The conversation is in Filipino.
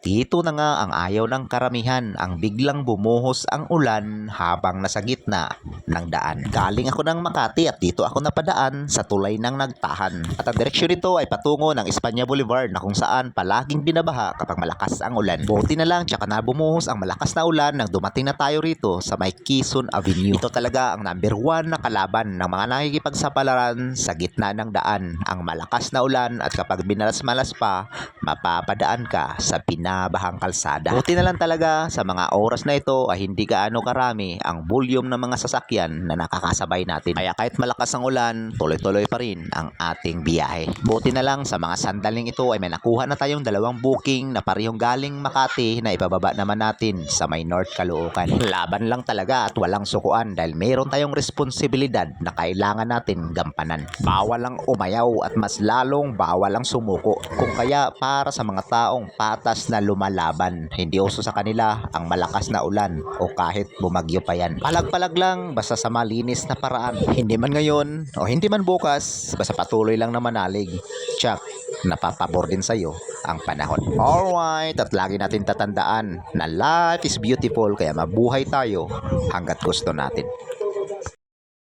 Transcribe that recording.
At ito na nga ang ayaw ng karamihan, ang biglang bumuhos ang ulan habang nasa gitna ng daan. Galing ako ng Makati at dito ako napadaan sa tulay ng Nagtahan. At ang direksyon nito ay patungo ng Espanya Boulevard na kung saan palaging binabaha kapag malakas ang ulan. Buti na lang tsaka na bumuhos ang malakas na ulan nang dumating na tayo rito sa may Quezon Avenue. Ito talaga ang number 1 na kalaban ng mga nakikipagsapalaran sa gitna ng daan. Ang malakas na ulan at kapag binalas-malas pa, mapapadaan ka sa pinabahang kalsada. Buti na lang talaga sa mga oras na ito ay hindi gaano karami ang volume ng mga sasakyan na nakakasabay natin. Kaya kahit malakas ang ulan, tuloy-tuloy pa rin ang ating biyahe. Buti na lang sa mga sandaling ito ay may nakuha na tayong 2 booking na parehong galing Makati na ibababa naman natin sa may North Caloocan. Laban lang talaga at walang sukuan dahil mayroon tayong responsibilidad na kailangan natin gampanan. Bawal lang umayaw at mas lalong bawal ang sumuko. Kung kaya para sa mga taong patas na lumalaban, hindi uso sa kanila ang malakas na ulan o kahit bumagyo pa yan. Palag-palag lang basta sa malinis na paraan. Hindi man ngayon o hindi man bukas, basta patuloy lang na manalig. Tsak, napapabor din sa'yo ang panahon. Alright, at lagi natin tatandaan na life is beautiful kaya mabuhay tayo hanggat gusto natin.